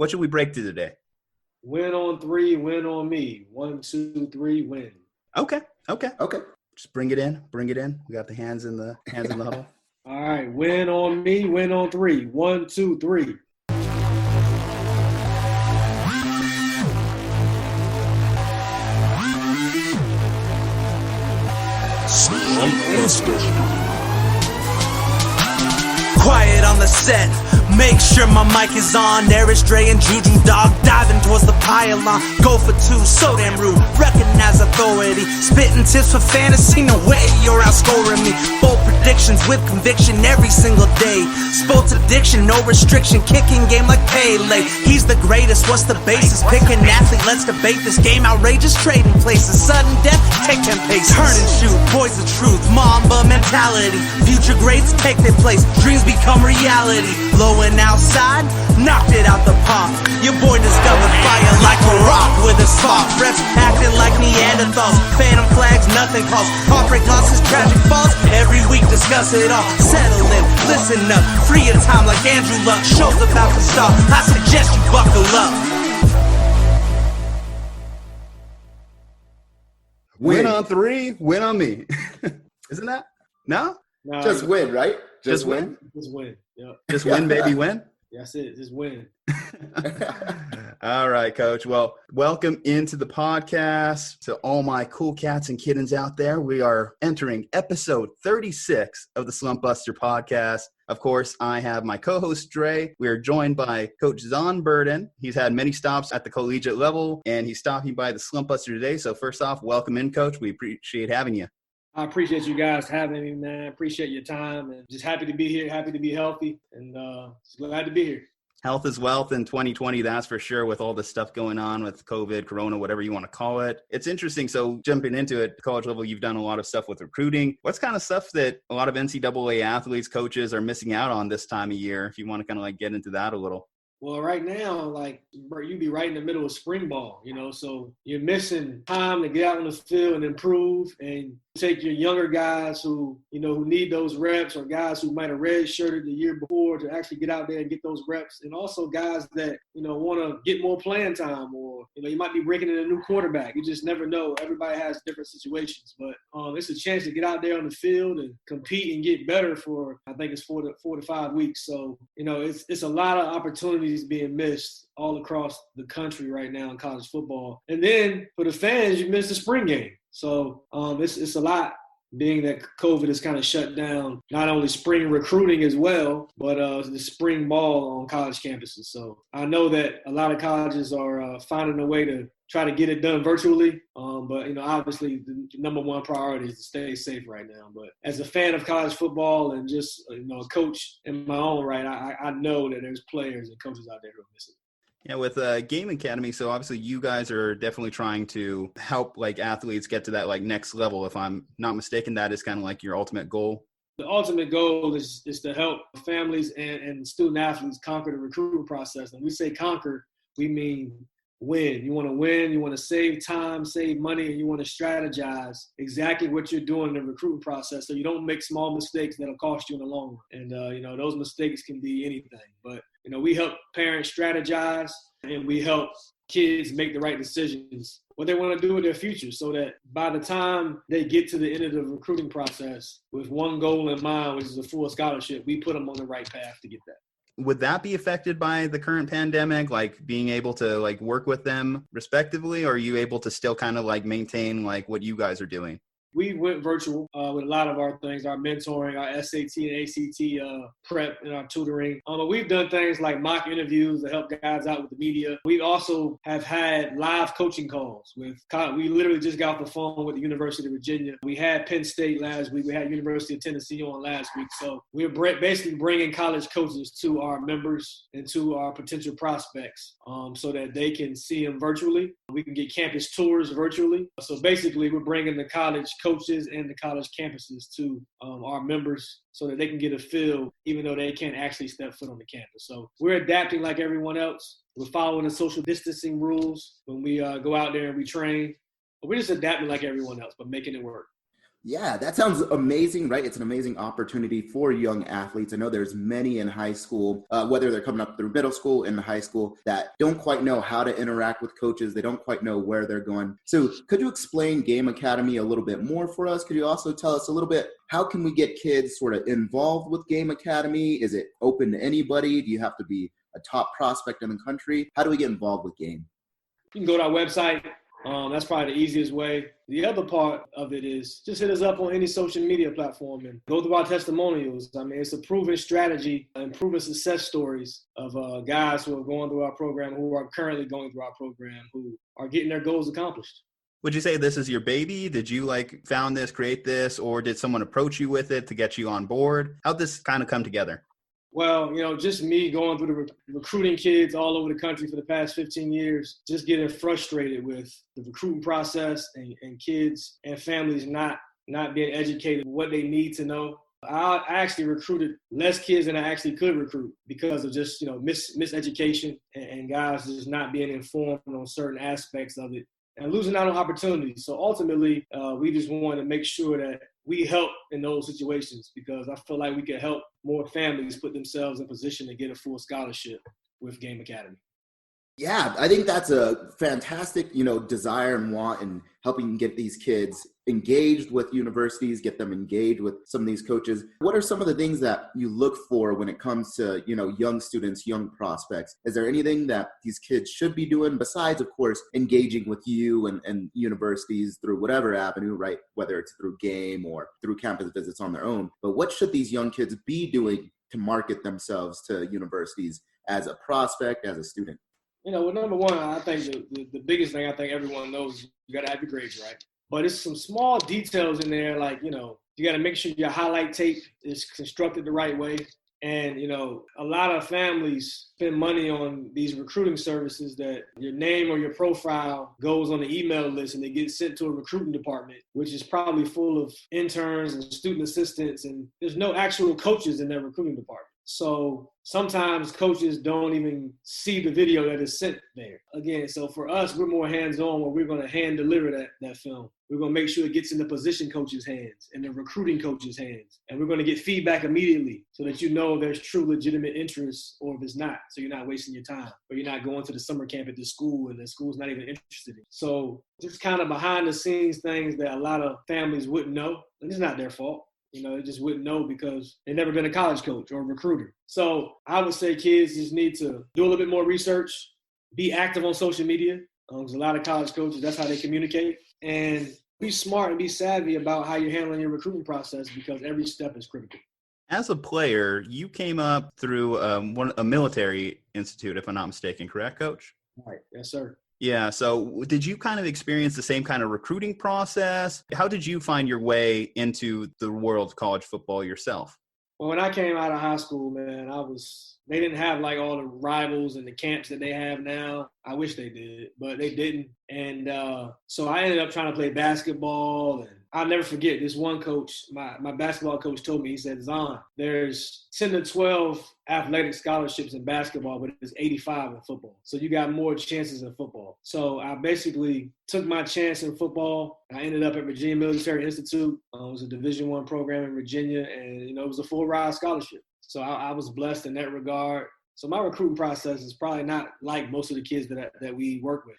What should we break to today? Win on 3, win on me. 1, 2, 3, win. Okay. Just bring it in. We got the hands in the huddle. All right, win on me, win on 3. 1, 2, 3. Slumpbuster. Quiet on the set, make sure my mic is on. There is Dre and Juju, dog, diving towards the pylon. Go for 2, so damn rude, recognize authority. Spitting tips for fantasy, no way you're outscoring me. Bold predictions with conviction every single day. Sports addiction, no restriction, kicking game like Pele. He's the greatest, what's the basis? Pick an athlete, let's debate this game. Outrageous trading places, sudden death, take 10 paces. Turn and shoot, boys the truth, Mamba mentality. Future greats take their place, dreams become reality. Low and outside, knocked it out the park. Your boy discovered fire like a rock with a spark. Refs acting like Neanderthals. Phantom flags, nothing calls. Heartbreak losses, tragic falls. Every week discuss it all. Settle in, listen up. Free your time like Andrew Luck. Show's about to start. I suggest you buckle up. Win on 3, win on me. Isn't that? No? Just win, right? Just win? Just win. Yep. Just win, baby, win? That's it. Just win. All right, Coach. Well, welcome into the podcast to all my cool cats and kittens out there. We are entering episode 36 of the Slumpbuster podcast. Of course, I have my co-host, Dre. We are joined by Coach Zohn Burden. He's had many stops at the collegiate level, and he's stopping by the Slumpbuster today. So first off, welcome in, Coach. We appreciate having you. I appreciate you guys having me, man. Appreciate your time, and just happy to be here, happy to be healthy, and just glad to be here. Health is wealth in 2020, that's for sure, with all this stuff going on with COVID, Corona, whatever you want to call it. It's interesting. So jumping into it, college level, you've done a lot of stuff with recruiting. What's kind of stuff that a lot of NCAA athletes, coaches are missing out on this time of year, if you want to kind of like get into that a little? Well, right now, like, you be right in the middle of spring ball, so you're missing time to get out on the field and improve, and take your younger guys who need those reps, or guys who might have redshirted the year before to actually get out there and get those reps, and also guys that, want to get more playing time, or, you might be bringing in a new quarterback. You just never know. Everybody has different situations, but it's a chance to get out there on the field and compete and get better for, I think it's 4 to 5 weeks. So, it's a lot of opportunities being missed all across the country right now in college football. And then for the fans, you miss the spring game. So it's a lot, being that COVID has kind of shut down not only spring recruiting as well, but the spring ball on college campuses. So I know that a lot of colleges are finding a way to try to get it done virtually. But, obviously the number one priority is to stay safe right now. But as a fan of college football and just, a coach in my own right, I know that there's players and coaches out there who are missing. Yeah, with G.A.M.E Academy, so obviously you guys are definitely trying to help like athletes get to that like next level. If I'm not mistaken, that is kind of like your ultimate goal. The ultimate goal is to help families and student athletes conquer the recruitment process. And we say conquer, we mean win. You want to win, you want to save time, save money, and you want to strategize exactly what you're doing in the recruitment process so you don't make small mistakes that'll cost you in the long run. And, those mistakes can be anything. But, we help parents strategize, and we help kids make the right decisions, what they want to do with their future, so that by the time they get to the end of the recruiting process with one goal in mind, which is a full scholarship, we put them on the right path to get that. Would that be affected by the current pandemic, like being able to like work with them respectively, or are you able to still kind of like maintain like what you guys are doing? We went virtual with a lot of our things, our mentoring, our SAT and ACT prep, and our tutoring. But we've done things like mock interviews to help guys out with the media. We also have had live coaching calls with. We literally just got off the phone with the University of Virginia. We had Penn State last week. We had University of Tennessee on last week. So we're basically bringing college coaches to our members and to our potential prospects so that they can see them virtually. We can get campus tours virtually. So basically, we're bringing the college coaches and the college campuses to our members so that they can get a feel, even though they can't actually step foot on the campus. So we're adapting like everyone else. We're following the social distancing rules when we go out there and we train. But we're just adapting like everyone else, but making it work. Yeah, that sounds amazing, right? It's an amazing opportunity for young athletes. I know there's many in high school, whether they're coming up through middle school and high school, that don't quite know how to interact with coaches. They don't quite know where they're going. So could you explain G.A.M.E Academy a little bit more for us? Could you also tell us a little bit, how can we get kids sort of involved with G.A.M.E Academy? Is it open to anybody? Do you have to be a top prospect in the country? How do we get involved with G.A.M.E? You can go to our website. That's probably the easiest way. The other part of it is just hit us up on any social media platform and go through our testimonials. I mean, it's a proven strategy and proven success stories of guys who are going through our program, who are currently going through our program, who are getting their goals accomplished. Would you say this is your baby? Did you found this, create this, or did someone approach you with it to get you on board? How'd this kind of come together? Well, just me going through the recruiting kids all over the country for the past 15 years, just getting frustrated with the recruiting process and kids and families not being educated what they need to know. I actually recruited less kids than I actually could recruit because of just, miseducation and guys just not being informed on certain aspects of it and losing out on opportunities. So ultimately, we just wanted to make sure that we help in those situations because I feel like we can help more families put themselves in position to get a full scholarship with G.A.M.E Academy. Yeah, I think that's a fantastic, desire and want in helping get these kids engaged with universities, get them engaged with some of these coaches. What are some of the things that you look for when it comes to, young students, young prospects? Is there anything that these kids should be doing besides, of course, engaging with you and universities through whatever avenue, right? Whether it's through G.A.M.E or through campus visits on their own. But what should these young kids be doing to market themselves to universities as a prospect, as a student? Well, number one, I think the biggest thing I think everyone knows is you got to have your grades right. But it's some small details in there, like, you got to make sure your highlight tape is constructed the right way. And, a lot of families spend money on these recruiting services that your name or your profile goes on the email list and they get sent to a recruiting department, which is probably full of interns and student assistants. And there's no actual coaches in that recruiting department. So sometimes coaches don't even see the video that is sent there. Again, so for us, we're more hands-on where we're going to hand deliver that film. We're going to make sure it gets in the position coach's hands and the recruiting coach's hands. And we're going to get feedback immediately so that there's true legitimate interest or if it's not. So you're not wasting your time or you're not going to the summer camp at the school and the school's not even interested in. So just kind of behind the scenes things that a lot of families wouldn't know. And it's not their fault. They just wouldn't know because they've never been a college coach or a recruiter. So I would say kids just need to do a little bit more research, be active on social media. Because a lot of college coaches, that's how they communicate. And be smart and be savvy about how you're handling your recruiting process because every step is critical. As a player, you came up through a military institute, if I'm not mistaken, correct, Coach? Right. Yes, sir. Yeah. So did you kind of experience the same kind of recruiting process? How did you find your way into the world of college football yourself? Well, when I came out of high school, man, they didn't have all the rivals and the camps that they have now. I wish they did, but they didn't. And so I ended up trying to play basketball. And I'll never forget this one coach, my basketball coach told me, he said, Zohn, there's 10 to 12 athletic scholarships in basketball, but it's 85 in football. So you got more chances in football. So I basically took my chance in football. I ended up at Virginia Military Institute. It was a Division I program in Virginia, and, it was a full ride scholarship. So I was blessed in that regard. So my recruiting process is probably not like most of the kids that we work with.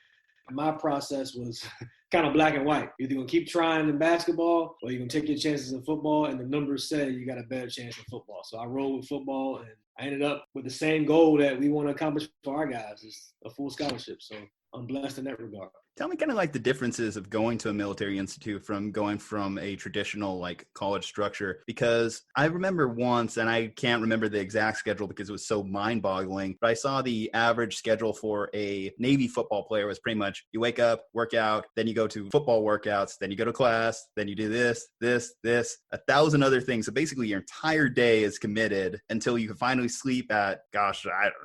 My process was kind of black and white. You're either going to keep trying in basketball or you're going to take your chances in football, and the numbers say you got a better chance in football. So I rolled with football, and I ended up with the same goal that we want to accomplish for our guys, is a full scholarship. So I'm blessed in that regard. Tell me kind of the differences of going to a military institute from going from a traditional college structure, because I remember once, and I can't remember the exact schedule because it was so mind-boggling, but I saw the average schedule for a Navy football player was pretty much you wake up, work out, then you go to football workouts, then you go to class, then you do this, 1,000 other things. So basically your entire day is committed until you can finally sleep at, I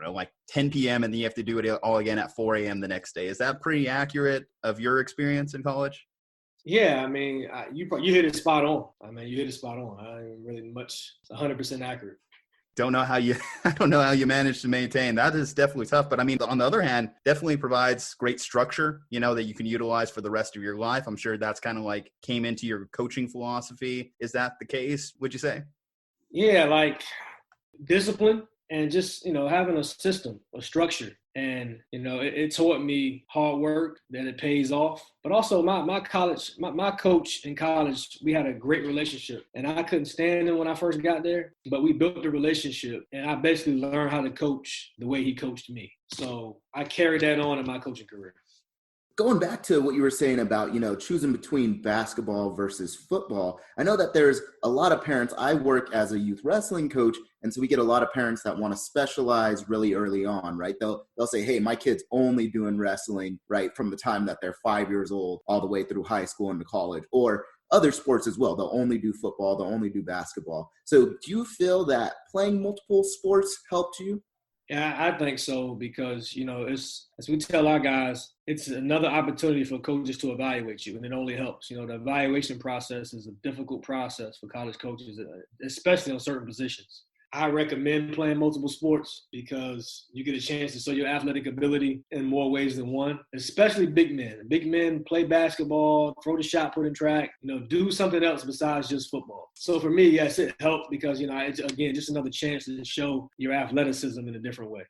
don't know, 10 p.m. and then you have to do it all again at 4 a.m. the next day. Is that pretty accurate of your experience in college? Yeah, I mean, you hit it spot on. I ain't really much. It's 100% accurate. don't know how you I don't know how you manage to maintain. That is definitely tough. But I mean, on the other hand, definitely provides great structure, that you can utilize for the rest of your life. I'm sure that's kind of like came into your coaching philosophy. Is that the case, would you say? Yeah, like discipline and just, having a system, a structure. And, it taught me hard work, that it pays off. But also my coach in college, we had a great relationship. And I couldn't stand him when I first got there, but we built a relationship. And I basically learned how to coach the way he coached me. So I carried that on in my coaching career. Going back to what you were saying about, choosing between basketball versus football, I know that there's a lot of parents. I work as a youth wrestling coach, and so we get a lot of parents that want to specialize really early on, right? They'll say, hey, my kid's only doing wrestling, right, from the time that they're 5 years old all the way through high school and to college, or other sports as well. They'll only do football, they'll only do basketball. So do you feel that playing multiple sports helped you? Yeah, I think so because, it's, as we tell our guys, it's another opportunity for coaches to evaluate you, and it only helps. The evaluation process is a difficult process for college coaches, especially on certain positions. I recommend playing multiple sports because you get a chance to show your athletic ability in more ways than one, especially big men. Big men play basketball, throw the shot put in track, do something else besides just football. So for me, yes, it helped because, it's, again, just another chance to show your athleticism in a different way.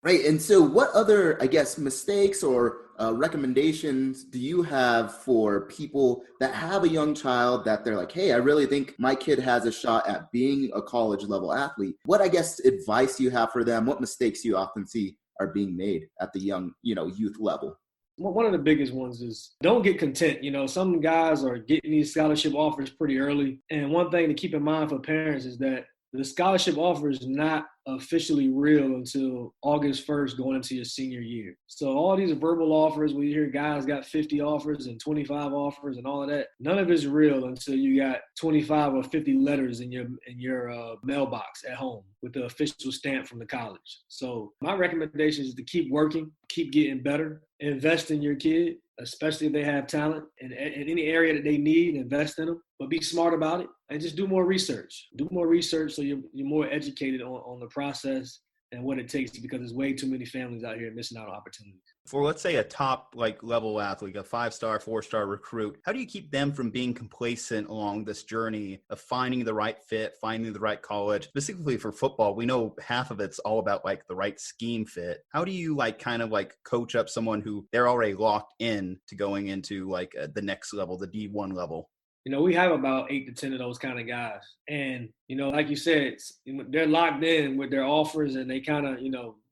Right. And so what other, mistakes or recommendations do you have for people that have a young child that they're like, hey, I really think my kid has a shot at being a college level athlete? What, advice do you have for them? What mistakes do you often see are being made at the young, youth level? One of the biggest ones is don't get content. Some guys are getting these scholarship offers pretty early. And one thing to keep in mind for parents is that the scholarship offer is not officially real until August 1st going into your senior year. So all these verbal offers, we hear guys got 50 offers and 25 offers and all of that, none of it's real until you got 25 or 50 letters in your mailbox at home with the official stamp from the college. So my recommendation is to keep working, keep getting better, invest in your kid, especially if they have talent in any area that they need, invest in them, but be smart about it and just do more research. Do more research so you're more educated on the process and what it takes, because there's way too many families out here missing out on opportunities. For, let's say, a top level athlete, a 5-star, 4-star recruit, how do you keep them from being complacent along this journey of finding the right fit, finding the right college? Specifically for football, we know half of it's all about the right scheme fit. How do you coach up someone who they're already locked in to going into the next level, the D1 level? We have about 8 to 10 of those kind of guys. And, like you said, they're locked in with their offers and they kind of,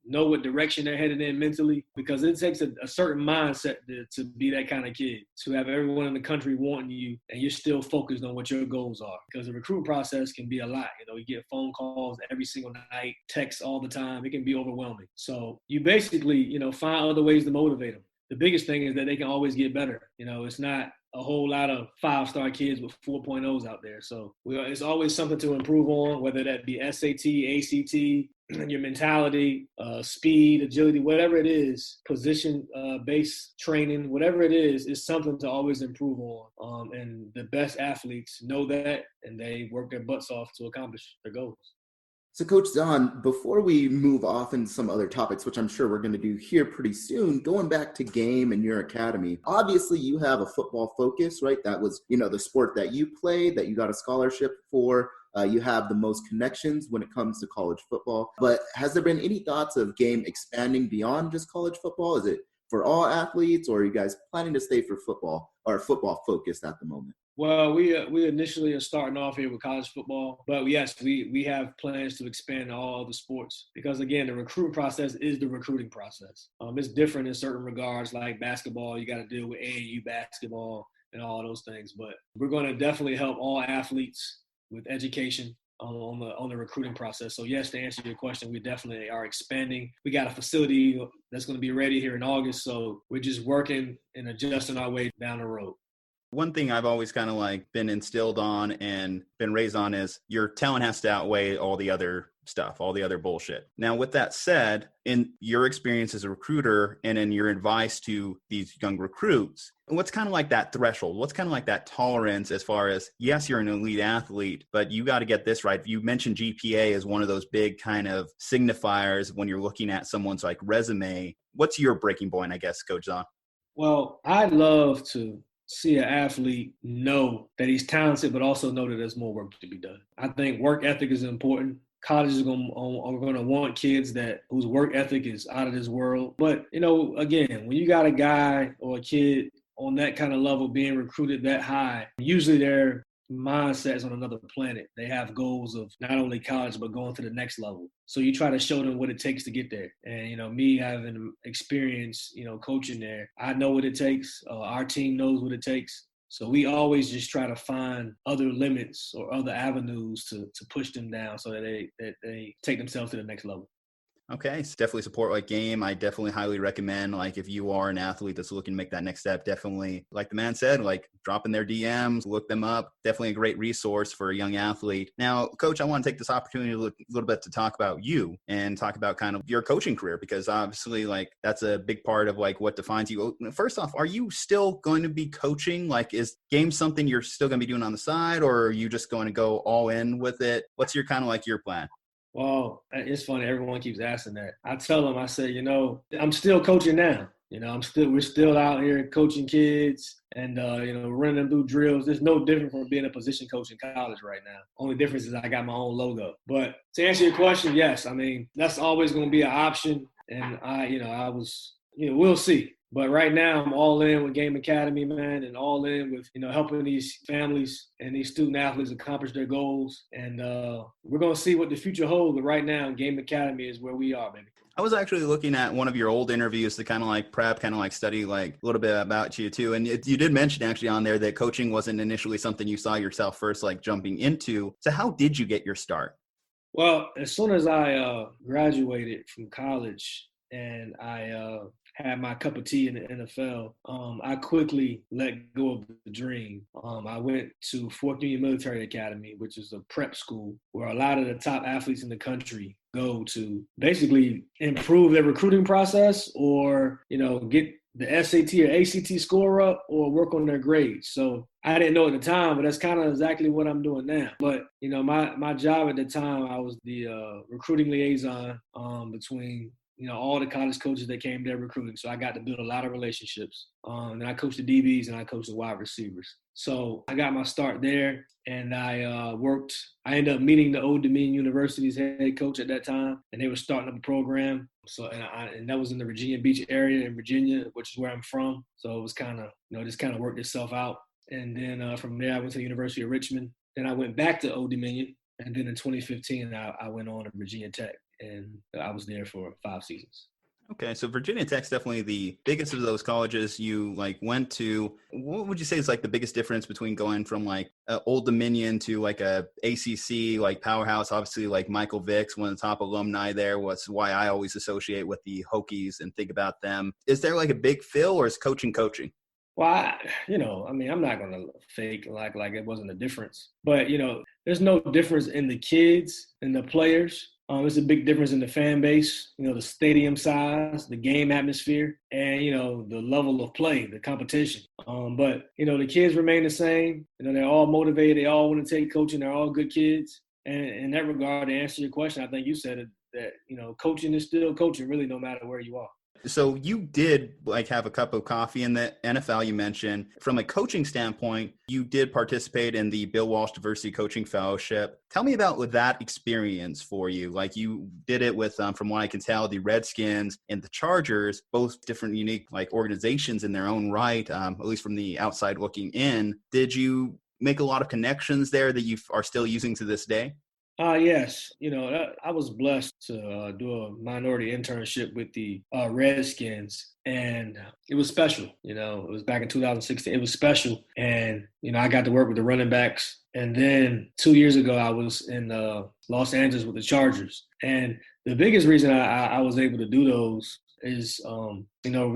know what direction they're headed in mentally, because it takes a certain mindset to be that kind of kid, to have everyone in the country wanting you and you're still focused on what your goals are. Because the recruit process can be a lot. You get phone calls every single night, texts all the time. It can be overwhelming. So you basically, find other ways to motivate them. The biggest thing is that they can always get better. It's not a whole lot of 5-star kids with 4.0s out there. So it's always something to improve on, whether that be SAT, ACT, your mentality, speed, agility, whatever it is, position-based training, whatever it is something to always improve on. And the best athletes know that, and they work their butts off to accomplish their goals. So Coach Zohn, before we move off into some other topics, which I'm sure we're going to do here pretty soon, going back to G.A.M.E and your academy, obviously you have a football focus, right? That was, the sport that you played, that you got a scholarship for. You have the most connections when it comes to college football. But has there been any thoughts of G.A.M.E expanding beyond just college football? Is it for all athletes, or are you guys planning to stay for football or football focused at the moment? Well, we initially are starting off here with college football, but yes, we have plans to expand to all the sports because, again, the recruiting process is the recruiting process. It's different in certain regards, like basketball. You got to deal with AAU basketball and all those things, but we're going to definitely help all athletes with education on the recruiting process. So yes, to answer your question, we definitely are expanding. We got a facility that's going to be ready here in August, so we're just working and adjusting our way down the road. One thing I've always been instilled on and been raised on is your talent has to outweigh all the other stuff, all the other bullshit. Now, with that said, in your experience as a recruiter and in your advice to these young recruits, what's kind of like that threshold? What's kind of like that tolerance as far as, yes, you're an elite athlete, but you got to get this right. You mentioned GPA as one of those big kind of signifiers when you're looking at someone's like resume. What's your breaking point, I guess, Coach Zohn? Well, I'd love to see an athlete know that he's talented, but also know that there's more work to be done. I think work ethic is important. Colleges are going to want kids whose work ethic is out of this world. But, again, when you got a guy or a kid on that kind of level being recruited that high, usually their mindset is on another planet. They have goals of not only college, but going to the next level. So you try to show them what it takes to get there. And, me having experience, coaching there, I know what it takes. Our team knows what it takes. So we always just try to find other limits or other avenues to push them down so that they take themselves to the next level. Okay, so definitely support like G.A.M.E. I definitely highly recommend, like, if you are an athlete that's looking to make that next step, definitely, like the man said, like drop in their DMs, look them up. Definitely a great resource for a young athlete. Now, Coach, I want to take this opportunity a little bit to talk about you and talk about kind of your coaching career, because obviously, like, that's a big part of like what defines you. First off, are you still going to be coaching? Like, is G.A.M.E. something you're still going to be doing on the side, or are you just going to go all in with it? What's your kind of like your plan? Well, it's funny. Everyone keeps asking that. I tell them, I say, I'm still coaching now. We're still out here coaching kids and, running them through drills. There's no different from being a position coach in college right now. Only difference is I got my own logo. But to answer your question, yes, I mean, that's always going to be an option. And we'll see. But right now, I'm all in with G.A.M.E. Academy, man, and all in with, helping these families and these student athletes accomplish their goals. And we're going to see what the future holds. But right now, G.A.M.E. Academy is where we are, baby. I was actually looking at one of your old interviews to kind of like prep, kind of like study like a little bit about you too. And you did mention actually on there that coaching wasn't initially something you saw yourself first like jumping into. So how did you get your start? Well, as soon as I graduated from college and I had my cup of tea in the NFL, I quickly let go of the dream. I went to Fort Union Military Academy, which is a prep school where a lot of the top athletes in the country go to basically improve their recruiting process or, get the SAT or ACT score up or work on their grades. So I didn't know at the time, but that's kind of exactly what I'm doing now. But, my job at the time, I was the recruiting liaison between all the college coaches that came there recruiting. So I got to build a lot of relationships. And I coached the DBs and I coached the wide receivers. So I got my start there and I ended up meeting the Old Dominion University's head coach at that time, and they were starting up a program. So, and that was in the Virginia Beach area in Virginia, which is where I'm from. So it was kind of, just kind of worked itself out. And then from there, I went to the University of Richmond. Then I went back to Old Dominion. And then in 2015, I went on to Virginia Tech. And I was there for 5 seasons. Okay, so Virginia Tech's definitely the biggest of those colleges you like went to. What would you say is like the biggest difference between going from like Old Dominion to like a ACC like powerhouse? Obviously, like Michael Vick's one of the top alumni there. Was why I always associate with the Hokies and think about them. Is there like a big fill, or is coaching? Well, I'm not going to fake like it wasn't a difference. But, there's no difference in the kids and the players. There's a big difference in the fan base, the stadium size, the game atmosphere, and, the level of play, the competition. But, the kids remain the same. They're all motivated. They all want to take coaching. They're all good kids. And in that regard, to answer your question, I think you said it, that, coaching is still coaching really no matter where you are. So you did like have a cup of coffee in the NFL you mentioned. From a coaching standpoint, you did participate in the Bill Walsh Diversity Coaching Fellowship. Tell me about that experience for you. Like you did it with, from what I can tell, the Redskins and the Chargers, both different unique like organizations in their own right, at least from the outside looking in. Did you make a lot of connections there that you are still using to this day? Yes. I was blessed to do a minority internship with the Redskins, and it was special. It was back in 2016. It was special. And, I got to work with the running backs. And then 2 years ago, I was in Los Angeles with the Chargers. And the biggest reason I was able to do those is,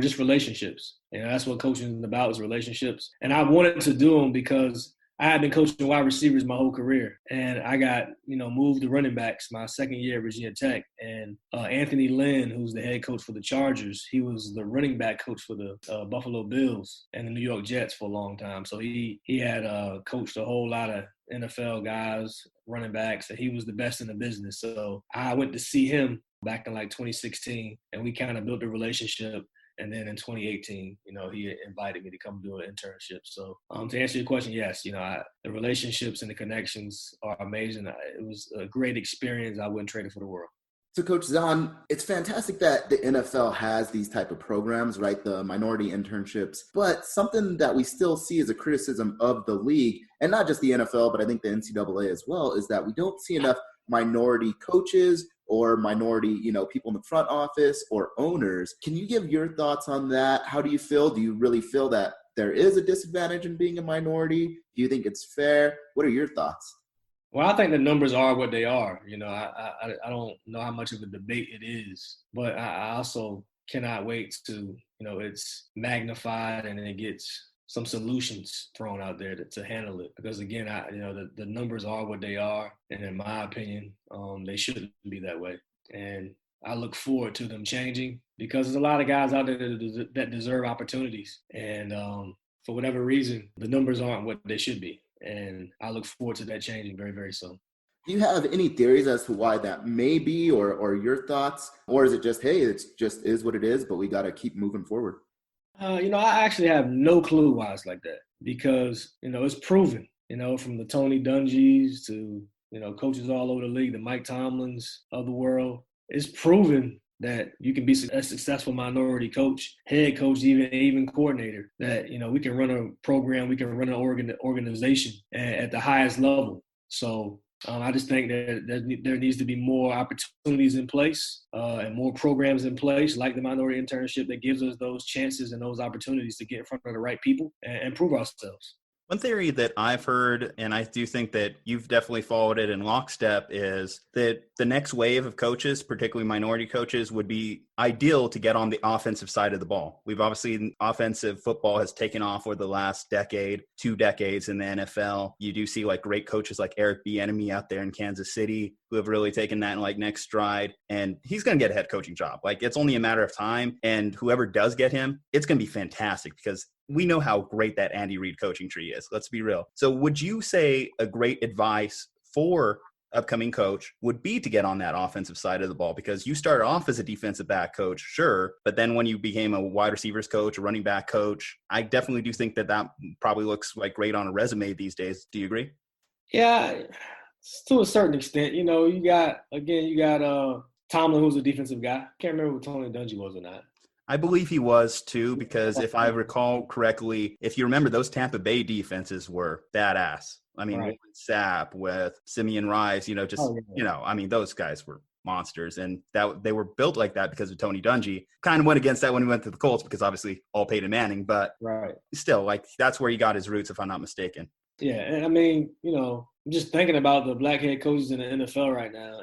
just relationships. That's what coaching is about, is relationships. And I wanted to do them because I had been coaching wide receivers my whole career, and I got, moved to running backs my second year at Virginia Tech. And Anthony Lynn, who's the head coach for the Chargers, he was the running back coach for the Buffalo Bills and the New York Jets for a long time. So he had coached a whole lot of NFL guys, running backs, and he was the best in the business. So I went to see him back in like 2016, and we kind of built a relationship. And then in 2018, he invited me to come do an internship. So to answer your question, yes, the relationships and the connections are amazing. It was a great experience. I wouldn't trade it for the world. So Coach Zohn, it's fantastic that the NFL has these type of programs, right? The minority internships, but something that we still see as a criticism of the league, and not just the NFL, but I think the NCAA as well, is that we don't see enough minority coaches or minority, people in the front office or owners. Can you give your thoughts on that? How do you feel? Do you really feel that there is a disadvantage in being a minority? Do you think it's fair? What are your thoughts? Well, I think the numbers are what they are. I don't know how much of a debate it is, but I also cannot wait to, it's magnified and it gets some solutions thrown out there to handle it. Because again, the numbers are what they are, and in my opinion, they shouldn't be that way. And I look forward to them changing because there's a lot of guys out there that deserve opportunities, and for whatever reason, the numbers aren't what they should be. And I look forward to that changing very, very soon. Do you have any theories as to why that may be, or your thoughts? Or is it just, hey, it's just is what it is, but we got to keep moving forward? I actually have no clue why it's like that because, it's proven, from the Tony Dungy's to, coaches all over the league, the Mike Tomlins of the world. It's proven that you can be a successful minority coach, head coach, even coordinator, that, we can run a program, we can run an organization at the highest level. So I just think that there needs to be more opportunities in place and more programs in place like the minority internship that gives us those chances and those opportunities to get in front of the right people and prove ourselves. One theory that I've heard, and I do think that you've definitely followed it in lockstep, is that the next wave of coaches, particularly minority coaches, would be ideal to get on the offensive side of the ball. We've obviously, offensive football has taken off over the last decade, 2 decades in the NFL. You do see like great coaches like Eric Bieniemy out there in Kansas City who have really taken that like next stride, and he's going to get a head coaching job. Like it's only a matter of time, and whoever does get him, it's going to be fantastic because we know how great that Andy Reid coaching tree is. Let's be real. So would you say a great advice for upcoming coach would be to get on that offensive side of the ball? Because you started off as a defensive back coach, sure, but then when you became a wide receivers coach, a running back coach, I definitely do think that probably looks like great on a resume these days. Do you agree? Yeah, to a certain extent. You got Tomlin, who's a defensive guy. Can't remember what Tony Dungy was or not. I believe he was too, because if I recall correctly, if you remember, those Tampa Bay defenses were badass. I mean, right. Sapp with Simeon Rice, those guys were monsters, and that they were built like that because of Tony Dungy. Kind of went against that when he went to the Colts because obviously all Peyton Manning, but right. Still, like that's where he got his roots, if I'm not mistaken. Yeah, and I mean, I'm just thinking about the black head coaches in the NFL right now,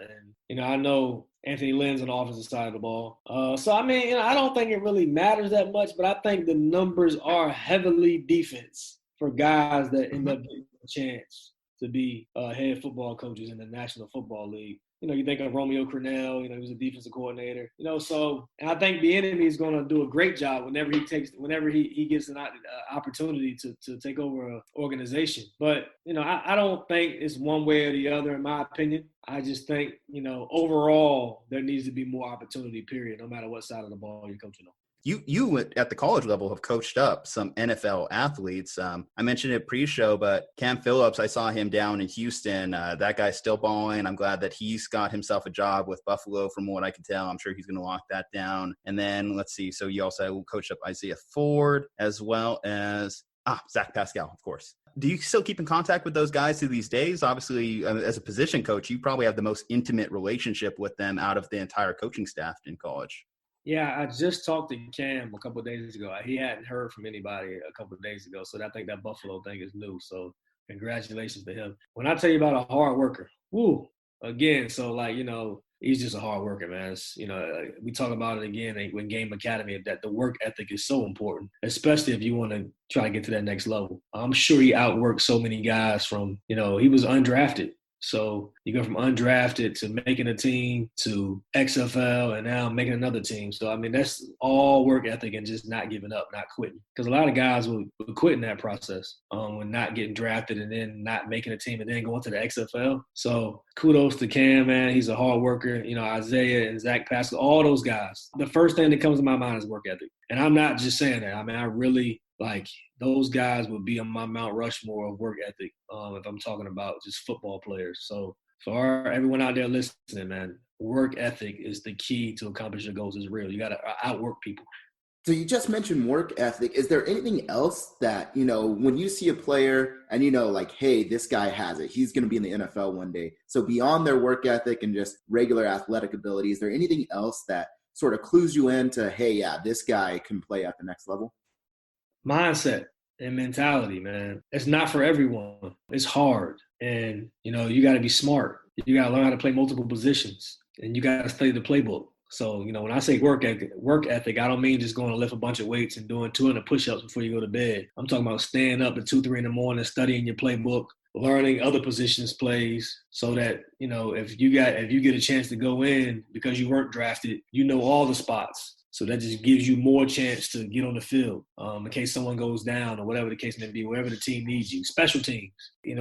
and I know Anthony Lynn's on the offensive side of the ball. So, I mean, I don't think it really matters that much, but I think the numbers are heavily defense for guys that end up getting a chance to be head football coaches in the National Football League. You think of Romeo Crennel, he was a defensive coordinator, so, and I think Bieniemy is going to do a great job whenever he gets an opportunity to take over an organization. But, I don't think it's one way or the other, in my opinion. I just think, overall, there needs to be more opportunity, period, no matter what side of the ball you're coaching on. You at the college level have coached up some NFL athletes. I mentioned it pre-show, but Cam Phillips, I saw him down in Houston. That guy's still balling. I'm glad that he's got himself a job with Buffalo from what I can tell. I'm sure he's going to lock that down. And then let's see. So you also coached up Isaiah Ford as well as Zach Pascal, of course. Do you still keep in contact with those guys through these days? Obviously, as a position coach, you probably have the most intimate relationship with them out of the entire coaching staff in college. Yeah, I just talked to Cam a couple of days ago. He hadn't heard from anybody a couple of days ago, so I think that Buffalo thing is new. So congratulations to him. When I tell you about a hard worker, again, so he's just a hard worker, man. We talk about it again with G.A.M.E Academy, that the work ethic is so important, especially if you want to try to get to that next level. I'm sure he outworked so many guys from, he was undrafted. So you go from undrafted to making a team to XFL and now making another team. So, that's all work ethic and just not giving up, not quitting. Because a lot of guys will quit in that process when not getting drafted and then not making a team and then going to the XFL. So kudos to Cam, man. He's a hard worker. Isaiah and Zach Pascal, all those guys. The first thing that comes to my mind is work ethic. And I'm not just saying that. I really – those guys would be on my Mount Rushmore of work ethic if I'm talking about just football players. So for everyone out there listening, man, work ethic is the key to accomplish your goals. Is real. You got to outwork people. So you just mentioned work ethic. Is there anything else that, when you see a player and hey, this guy has it, he's going to be in the NFL one day. So beyond their work ethic and just regular athletic ability, is there anything else that sort of clues you into, hey, yeah, this guy can play at the next level? Mindset and mentality, man. It's not for everyone. It's hard. And, you got to be smart. You got to learn how to play multiple positions. And you got to study the playbook. So, when I say work ethic, I don't mean just going to lift a bunch of weights and doing 200 push-ups before you go to bed. I'm talking about staying up at 2, 3 in the morning, studying your playbook, learning other positions plays so that, if you get a chance to go in because you weren't drafted, all the spots. So that just gives you more chance to get on the field in case someone goes down or whatever the case may be, wherever the team needs you. Special teams.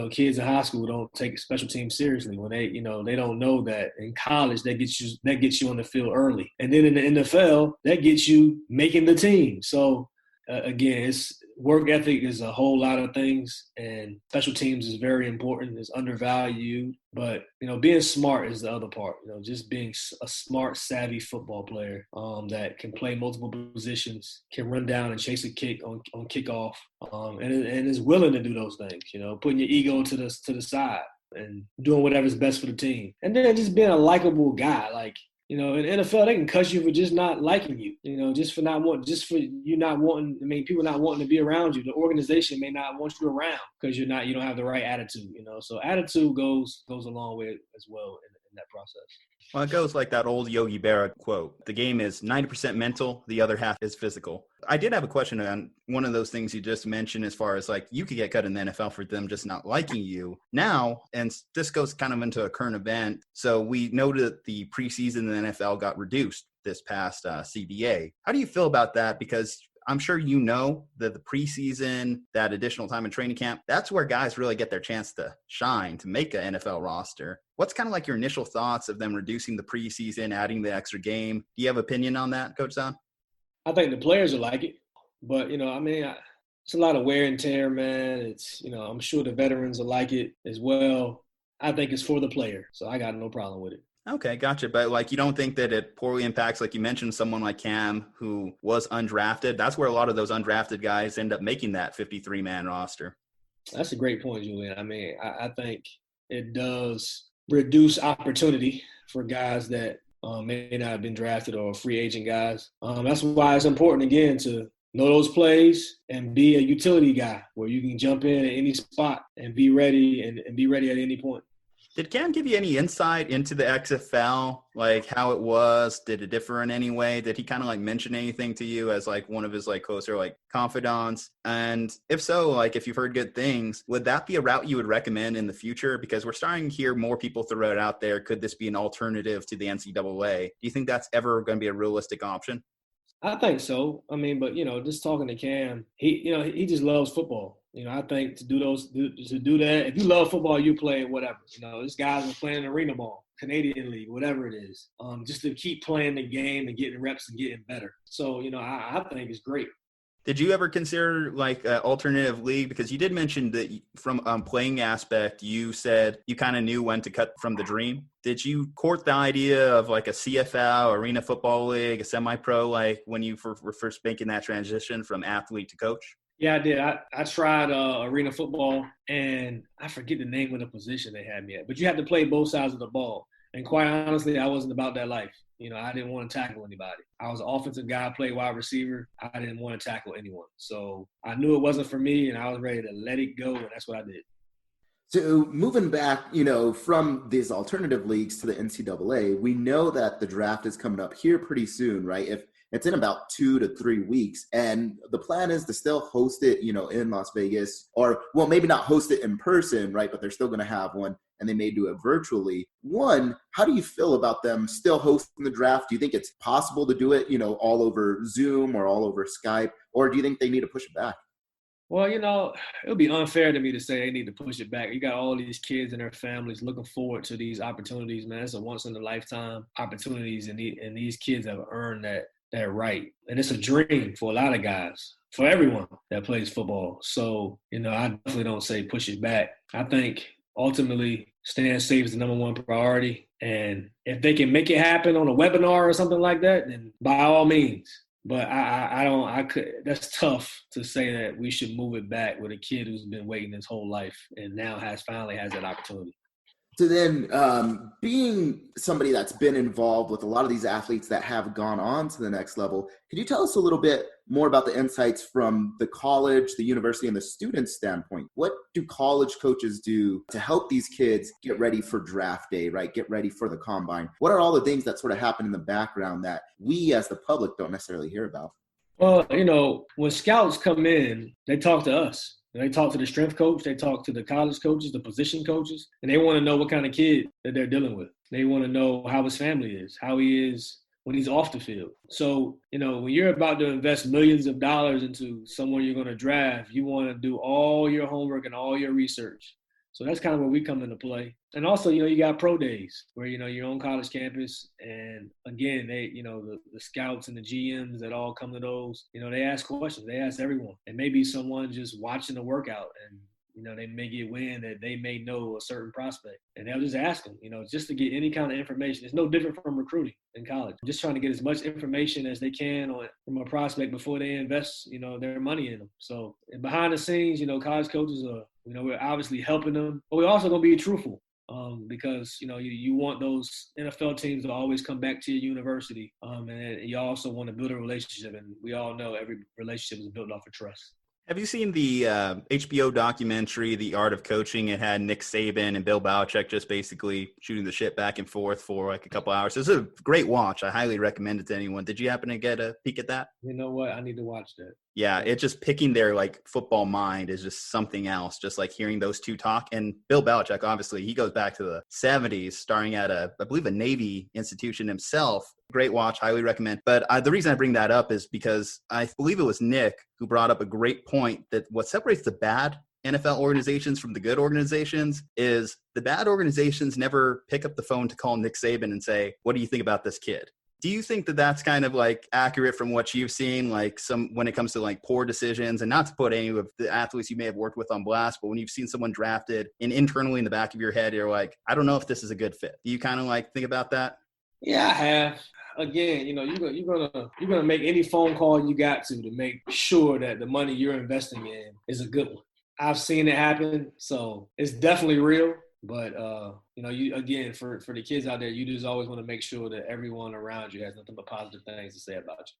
Kids in high school don't take special teams seriously when they don't know that in college that gets you on the field early. And then in the NFL, that gets you making the team. So again, it's work ethic is a whole lot of things, and special teams is very important. It's undervalued, but being smart is the other part. Just being a smart, savvy football player that can play multiple positions, can run down and chase a kick on kickoff, and is willing to do those things. Putting your ego to the side and doing whatever's best for the team, and then just being a likable guy, in the NFL, they can cuss you for just not liking you, just for you not wanting, people not wanting to be around you. The organization may not want you around because you don't have the right attitude, So attitude goes a long way as well in that process. Well, it goes like that old Yogi Berra quote. The game is 90% mental, the other half is physical. I did have a question on one of those things you just mentioned as far as you could get cut in the NFL for them just not liking you. Now, and this goes kind of into a current event. So we know that the preseason in the NFL got reduced this past CBA. How do you feel about that? Because I'm sure that the preseason, that additional time in training camp, that's where guys really get their chance to shine, to make an NFL roster. What's kind of your initial thoughts of them reducing the preseason, adding the extra game? Do you have opinion on that, Coach Zohn? I think the players will like it, but it's a lot of wear and tear, man. It's I'm sure the veterans will like it as well. I think it's for the player, so I got no problem with it. Okay, gotcha. But you don't think that it poorly impacts, like you mentioned, someone like Cam who was undrafted? That's where a lot of those undrafted guys end up making that 53-man roster. That's a great point, Julian. I think it does reduce opportunity for guys that may not have been drafted or free agent guys. That's why it's important, again, to know those plays and be a utility guy where you can jump in at any spot and be ready and be ready at any point. Did Cam give you any insight into the XFL, how it was? Did it differ in any way? Did he kind of mention anything to you as one of his closer confidants? And if so, if you've heard good things, would that be a route you would recommend in the future? Because we're starting to hear more people throw it out there. Could this be an alternative to the NCAA? Do you think that's ever going to be a realistic option? I think so. But just talking to Cam, he just loves football. I think to do that, if you love football, you play whatever. This guy's been playing arena ball, Canadian League, whatever it is, just to keep playing the game and getting reps and getting better. So, I think it's great. Did you ever consider an alternative league? Because you did mention that from playing aspect, you said you kind of knew when to cut from the dream. Did you court the idea of a CFL, Arena Football League, a semi-pro, when you were first making that transition from athlete to coach? Yeah, I did. I tried arena football, and I forget the name of the position they had me at. But you had to play both sides of the ball. And quite honestly, I wasn't about that life. I didn't want to tackle anybody. I was an offensive guy, played wide receiver. I didn't want to tackle anyone. So I knew it wasn't for me, and I was ready to let it go, and that's what I did. So moving back, from these alternative leagues to the NCAA, we know that the draft is coming up here pretty soon, right? If it's in about 2 to 3 weeks, and the plan is to still host it, in Las Vegas, or well, maybe not host it in person, right? But they're still going to have one, and they may do it virtually. One, how do you feel about them still hosting the draft? Do you think it's possible to do it, all over Zoom or all over Skype, or do you think they need to push it back? Well, it would be unfair to me to say they need to push it back. You got all these kids and their families looking forward to these opportunities, man. It's a once-in-a-lifetime opportunities, and these kids have earned that right. And it's a dream for a lot of guys, for everyone that plays football. So, I definitely don't say push it back. I think ultimately staying safe is the number one priority. And if they can make it happen on a webinar or something like that, then by all means. But that's tough to say that we should move it back with a kid who's been waiting his whole life and now finally has that opportunity. So then being somebody that's been involved with a lot of these athletes that have gone on to the next level, could you tell us a little bit more about the insights from the college, the university, and the student standpoint? What do college coaches do to help these kids get ready for draft day, right? Get ready for the combine? What are all the things that sort of happen in the background that we as the public don't necessarily hear about? Well, when scouts come in, they talk to us. They talk to the strength coach, they talk to the college coaches, the position coaches, and they want to know what kind of kid that they're dealing with. They want to know how his family is, how he is when he's off the field. So, when you're about to invest millions of dollars into someone you're going to draft, you want to do all your homework and all your research. So that's kind of where we come into play. And also, you got pro days where, you're on college campus. And again, they, the scouts and the GMs that all come to those, they ask questions. They ask everyone. And maybe someone just watching the workout and, they may get wind that they may know a certain prospect. And they'll just ask them, just to get any kind of information. It's no different from recruiting in college. Just trying to get as much information as they can from a prospect before they invest, their money in them. So behind the scenes, college coaches are, we're obviously helping them. But we're also going to be truthful. Because, you want those NFL teams to always come back to your university. And you also want to build a relationship. And we all know every relationship is built off of trust. Have you seen the HBO documentary, The Art of Coaching? It had Nick Saban and Bill Belichick just basically shooting the shit back and forth for like a couple hours. It's a great watch. I highly recommend it to anyone. Did you happen to get a peek at that? You know what? I need to watch that. Yeah, it just picking their like football mind is just something else. Just like hearing those two talk. And Bill Belichick, obviously, he goes back to the 70s, starring at I believe a Navy institution himself. Great watch, highly recommend. But the reason I bring that up is because I believe it was Nick who brought up a great point that what separates the bad NFL organizations from the good organizations is the bad organizations never pick up the phone to call Nick Saban and say, what do you think about this kid? Do you think that that's kind of like accurate from what you've seen, like when it comes to like poor decisions, and not to put any of the athletes you may have worked with on blast, but when you've seen someone drafted and internally in the back of your head, you're like, I don't know if this is a good fit. Do you kind of like think about that? Yeah, I have. Again, you're gonna make any phone call you got to make sure that the money you're investing in is a good one. I've seen it happen, so it's definitely real. But you again for the kids out there, you just always want to make sure that everyone around you has nothing but positive things to say about you.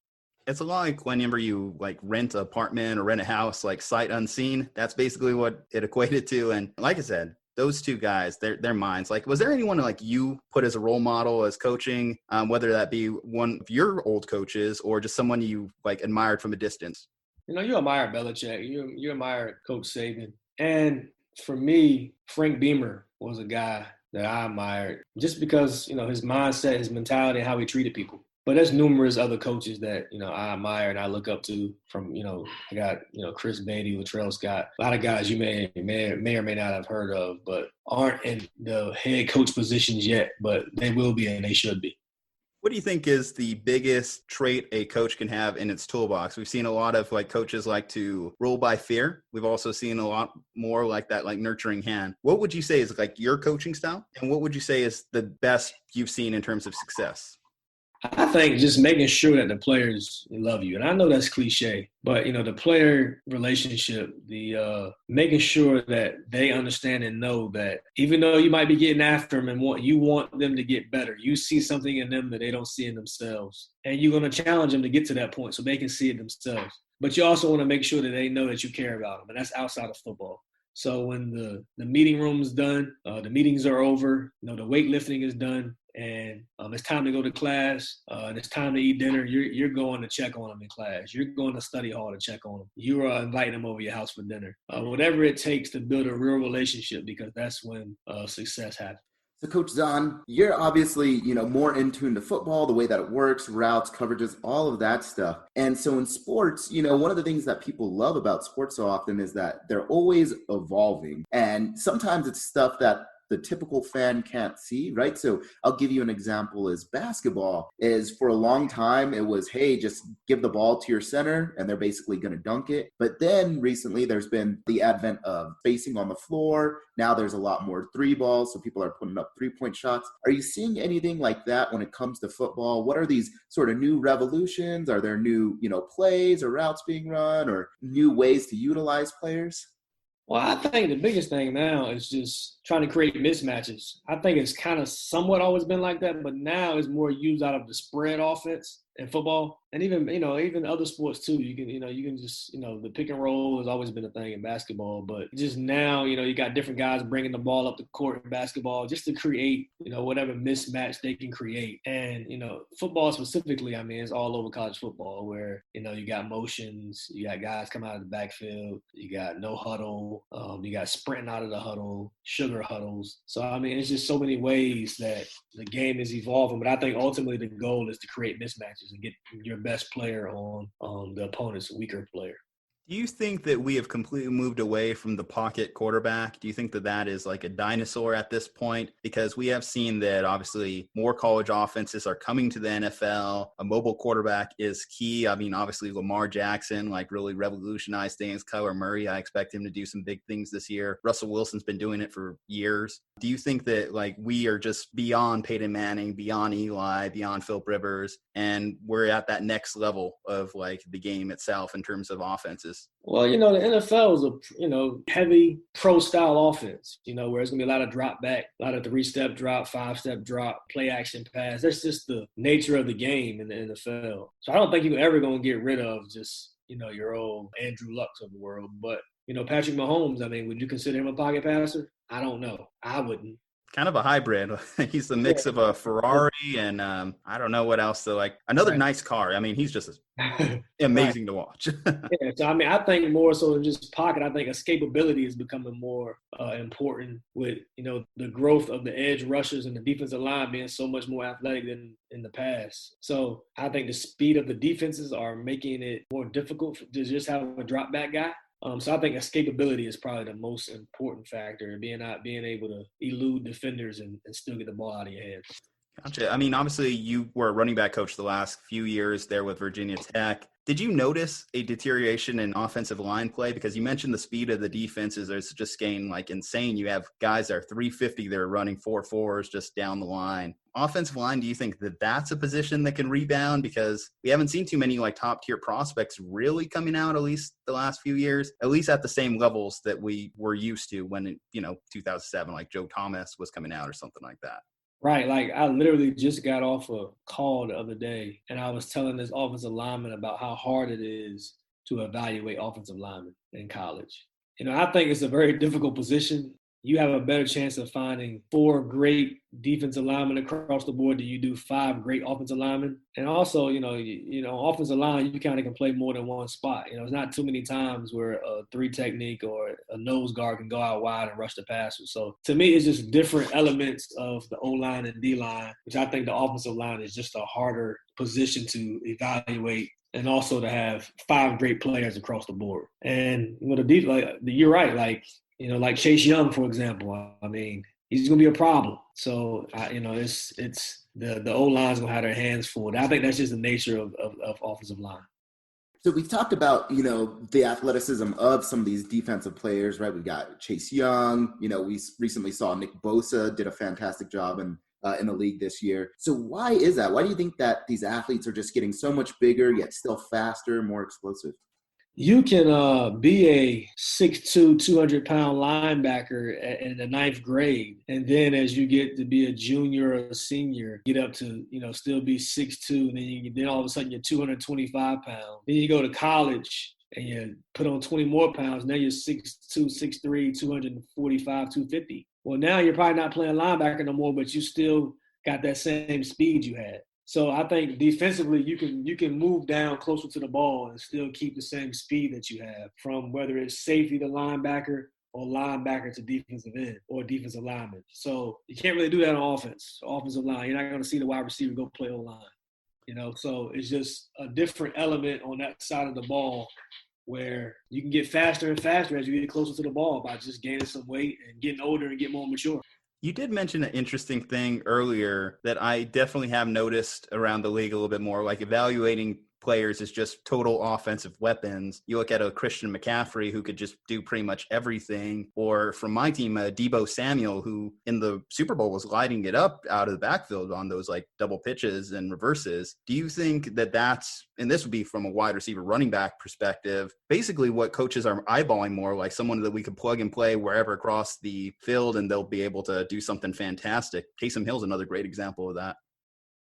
It's a lot like whenever you like rent an apartment or rent a house, like sight unseen. That's basically what it equated to. And like I said, those two guys, their minds. Like, was there anyone like you put as a role model as coaching, whether that be one of your old coaches or just someone you like admired from a distance? You admire Belichick. You admire Coach Saban. And for me, Frank Beamer was a guy that I admired just because, his mindset, his mentality, and how he treated people. But there's numerous other coaches that, I admire and I look up to from, I got, Chris Beatty, Latrell Scott, a lot of guys you may or may not have heard of, but aren't in the head coach positions yet, but they will be and they should be. What do you think is the biggest trait a coach can have in its toolbox? We've seen a lot of like coaches like to rule by fear. We've also seen a lot more like that, like nurturing hand. What would you say is like your coaching style? And what would you say is the best you've seen in terms of success? I think just making sure that the players love you. And I know that's cliche, but, the player relationship, the making sure that they understand and know that even though you might be getting after them and you want them to get better, you see something in them that they don't see in themselves. And you're going to challenge them to get to that point so they can see it themselves. But you also want to make sure that they know that you care about them. And that's outside of football. So when the meeting room is done, the meetings are over, the weightlifting is done, and it's time to go to class, and it's time to eat dinner, you're going to check on them in class. You're going to study hall to check on them. You are inviting them over your house for dinner. Whatever it takes to build a real relationship, because that's when success happens. So Coach Zohn, you're obviously, more in tune to football, the way that it works, routes, coverages, all of that stuff. And so in sports, one of the things that people love about sports so often is that they're always evolving. And sometimes it's stuff that the typical fan can't see, right? So I'll give you an example is basketball is for a long time, it was, hey, just give the ball to your center and they're basically going to dunk it. But then recently there's been the advent of spacing on the floor. Now there's a lot more three balls. So people are putting up 3-point shots. Are you seeing anything like that when it comes to football? What are these sort of new revolutions? Are there new, plays or routes being run or new ways to utilize players? Well, I think the biggest thing now is just trying to create mismatches. I think it's kind of somewhat always been like that, but now it's more used out of the spread offense in football. And even other sports too. You can just, the pick and roll has always been a thing in basketball, but just now, you got different guys bringing the ball up the court in basketball just to create, whatever mismatch they can create. And, football specifically, it's all over college football where, you got motions, you got guys come out of the backfield, you got no huddle, you got sprinting out of the huddle, sugar huddles. So, it's just so many ways that the game is evolving, but I think ultimately the goal is to create mismatches and get your best player on the opponent's weaker player. Do you think that we have completely moved away from the pocket quarterback? Do you think that that is like a dinosaur at this point? Because we have seen that obviously more college offenses are coming to the NFL. A mobile quarterback is key. Obviously Lamar Jackson really revolutionized things. Kyler Murray, I expect him to do some big things this year. Russell Wilson's been doing it for years. Do you think that we are just beyond Peyton Manning, beyond Eli, beyond Philip Rivers, and we're at that next level of the game itself in terms of offenses? Well, the NFL is a heavy pro-style offense, where it's going to be a lot of drop back, a lot of 3-step drop, 5-step drop, play action pass. That's just the nature of the game in the NFL. So I don't think you're ever going to get rid of just, your old Andrew Lucks of the world. But, Patrick Mahomes, would you consider him a pocket passer? I don't know. I wouldn't. Kind of a hybrid. He's the mix of a Ferrari and I don't know what else. So another nice car. He's just amazing to watch. Yeah. So I think more so than just pocket. I think escapability is becoming more important with the growth of the edge rushers and the defensive line being so much more athletic than in the past. So I think the speed of the defenses are making it more difficult to just have a drop back guy. So I think escapability is probably the most important factor, being able to elude defenders and still get the ball out of your hands. Gotcha. Obviously you were a running back coach the last few years there with Virginia Tech. Did you notice a deterioration in offensive line play? Because you mentioned the speed of the defenses is just getting insane. You have guys that are 350, they're running 4.4s just down the line. Offensive line, do you think that that's a position that can rebound? Because we haven't seen too many top tier prospects really coming out, at least the last few years, at least at the same levels that we were used to when 2007, Joe Thomas was coming out or something like that. Right. I literally just got off a call the other day, and I was telling this offensive lineman about how hard it is to evaluate offensive linemen in college. I think it's a very difficult position. You have a better chance of finding 4 great defensive linemen across the board than you do 5 great offensive linemen. And also, offensive line, you kind of can play more than one spot. It's not too many times where a 3 technique or a nose guard can go out wide and rush the passer. So to me, it's just different elements of the O-line and D-line, which I think the offensive line is just a harder position to evaluate. And also to have 5 great players across the board. And you're right. Like Chase Young, for example. He's going to be a problem. So, it's the O-line's going to have their hands full. I think that's just the nature of offensive line. So we talked about, the athleticism of some of these defensive players, right? We got Chase Young. We recently saw Nick Bosa did a fantastic job in the league this year. So why is that? Why do you think that these athletes are just getting so much bigger, yet still faster, more explosive? You can be a 6'2", 200-pound linebacker in the 9th grade. And then as you get to be a junior or a senior, get up to, still be 6'2", and then all of a sudden you're 225 pounds. Then you go to college and you put on 20 more pounds, now you're 6'2", 6'3", 245, 250. Well, now you're probably not playing linebacker no more, but you still got that same speed you had. So I think defensively you can move down closer to the ball and still keep the same speed that you have, from whether it's safety to linebacker or linebacker to defensive end or defensive lineman. So you can't really do that on offense, offensive line. You're not going to see the wide receiver go play O-line. So it's just a different element on that side of the ball where you can get faster and faster as you get closer to the ball by just gaining some weight and getting older and getting more mature. You did mention an interesting thing earlier that I definitely have noticed around the league a little bit more, like evaluating players as just total offensive weapons. You look at a Christian McCaffrey who could just do pretty much everything, or from my team, Deebo Samuel, who in the Super Bowl was lighting it up out of the backfield on those like double pitches and reverses. Do you think that that's, and this would be from a wide receiver running back perspective, basically what coaches are eyeballing more, like someone that we could plug and play wherever across the field and they'll be able to do something fantastic? Taysom Hill's another great example of that.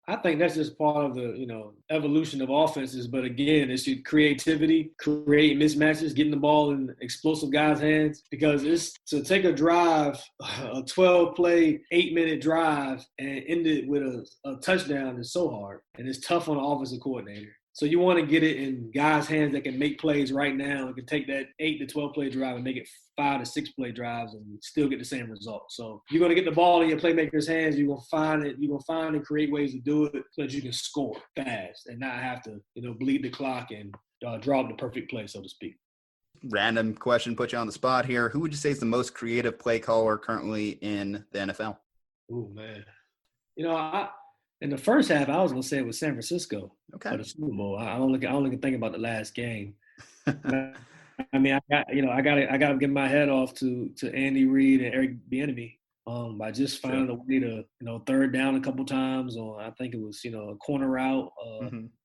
I think that's just part of the, evolution of offenses. But again, it's your creativity, creating mismatches, getting the ball in explosive guys' hands. Because it's to take a drive, a 12-play, 8-minute drive, and end it with a touchdown is so hard. And it's tough on the offensive coordinator. So you want to get it in guys' hands that can make plays right now and can take that 8 to 12-play drive and make it 5 to 6-play drives and still get the same result. So you're going to get the ball in your playmakers' hands. You're going to find it. You're going to find and create ways to do it so that you can score fast and not have to, bleed the clock and draw up the perfect play, so to speak. Random question, put you on the spot here. Who would you say is the most creative play caller currently in the NFL? Oh, man. In the first half, I was going to say it was San Francisco for the Super Bowl. I only can think about the last game. I mean, I got to get my head off to Andy Reid and Eric Bieniemy by just finding a way to, third down a couple times, or I think it was, a corner route,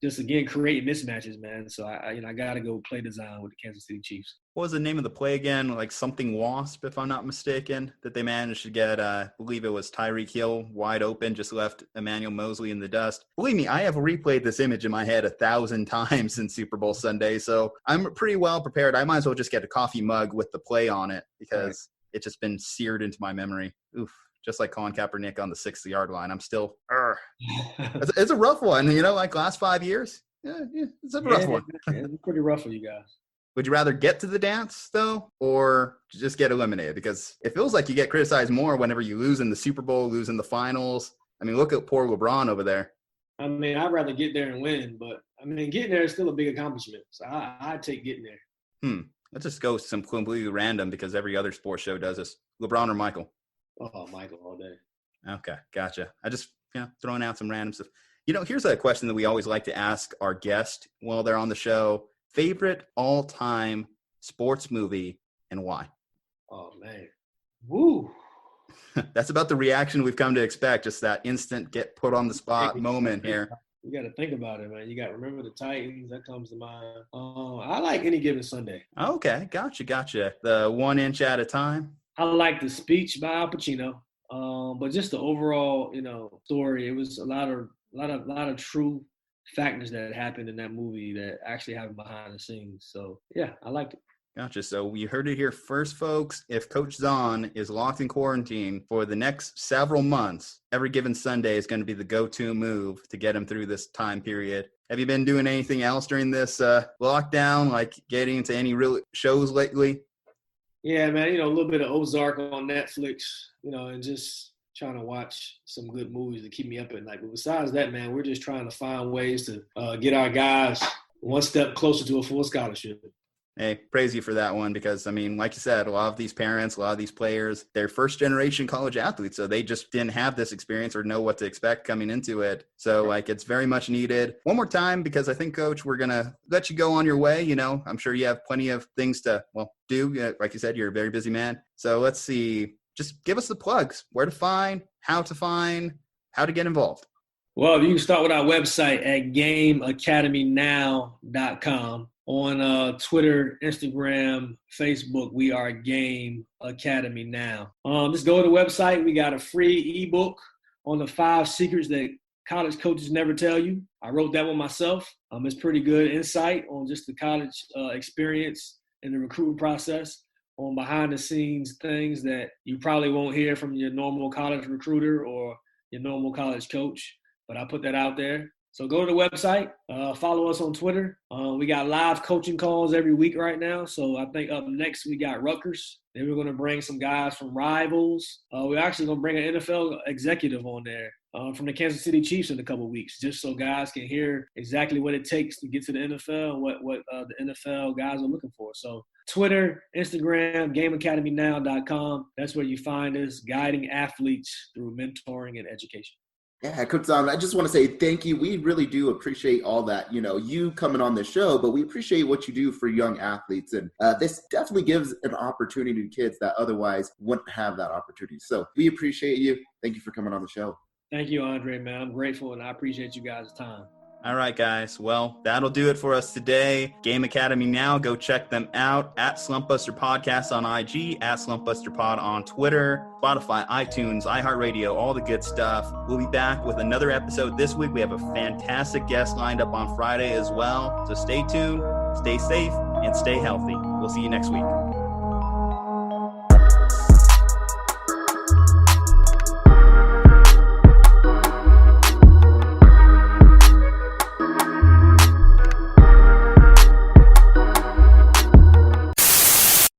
just again creating mismatches, man. So I got to go play design with the Kansas City Chiefs. What was the name of the play again? Like something Wasp, if I'm not mistaken, that they managed to get, I believe it was Tyreek Hill wide open, just left Emmanuel Mosley in the dust. Believe me, I have replayed this image in my head 1,000 times since Super Bowl Sunday, so I'm pretty well prepared. I might as well just get a coffee mug with the play on it because it's just been seared into my memory. Oof. Just like Colin Kaepernick on the 6-yard line. I'm still, it's a rough one, like last 5 years. Yeah, it's a rough one. It's pretty rough for you guys. Would you rather get to the dance, though, or just get eliminated? Because it feels like you get criticized more whenever you lose in the Super Bowl, lose in the finals. I mean, look at poor LeBron over there. I mean, I'd rather get there and win, but, getting there is still a big accomplishment. So I'd take getting there. Let's just go some completely random because every other sports show does this. LeBron or Michael? Oh, Michael all day. Okay, gotcha. I just, throwing out some random stuff. Here's a question that we always like to ask our guest while they're on the show. Favorite all-time sports movie and why? Oh, man. Woo. That's about the reaction we've come to expect, just that instant get put on the spot moment here. You got to think about it, man. You got to remember the Titans. That comes to mind. I like Any Given Sunday. Okay, gotcha. The 1 inch at a time. I like the speech by Al Pacino, but just the overall, story. It was a lot of true factors that happened in that movie that actually happened behind the scenes. So yeah, I liked it. Gotcha. So you heard it here first, folks. If Coach Zohn is locked in quarantine for the next several months, every given Sunday is going to be the go-to move to get him through this time period. Have you been doing anything else during this lockdown, like getting into any real shows lately? Yeah, man, a little bit of Ozark on Netflix, and just trying to watch some good movies to keep me up at night. But besides that, man, we're just trying to find ways to get our guys one step closer to a full scholarship. Hey, praise you for that one because, like you said, a lot of these parents, a lot of these players, they're first-generation college athletes, so they just didn't have this experience or know what to expect coming into it. So, it's very much needed. One more time, because I think, Coach, we're going to let you go on your way. I'm sure you have plenty of things to, do. Like you said, you're a very busy man. So let's see. Just give us the plugs. Where to find, how to get involved. Well, you can start with our website at GameAcademyNow.com. On Twitter, Instagram, Facebook, we are G.A.M.E Academy Now. Just go to the website. We got a free ebook on the 5 secrets that college coaches never tell you. I wrote that one myself. It's pretty good insight on just the college experience and the recruiting process, on behind the scenes things that you probably won't hear from your normal college recruiter or your normal college coach. But I put that out there. So go to the website, follow us on Twitter. We got live coaching calls every week right now. So I think up next we got Rutgers. Then we're going to bring some guys from Rivals. We're actually going to bring an NFL executive on there from the Kansas City Chiefs in a couple of weeks, just so guys can hear exactly what it takes to get to the NFL and what the NFL guys are looking for. So Twitter, Instagram, GameAcademyNow.com. That's where you find us, guiding athletes through mentoring and education. Yeah, Coach Zohn, I just want to say thank you. We really do appreciate all that, you coming on the show, but we appreciate what you do for young athletes. And this definitely gives an opportunity to kids that otherwise wouldn't have that opportunity. So we appreciate you. Thank you for coming on the show. Thank you, Aundre, man. I'm grateful, and I appreciate you guys' time. All right, guys. Well, that'll do it for us today. Game Academy Now. Go check them out at Slumpbuster Podcast on IG, at Slumpbuster Pod on Twitter, Spotify, iTunes, iHeartRadio, all the good stuff. We'll be back with another episode this week. We have a fantastic guest lined up on Friday as well. So stay tuned, stay safe, and stay healthy. We'll see you next week.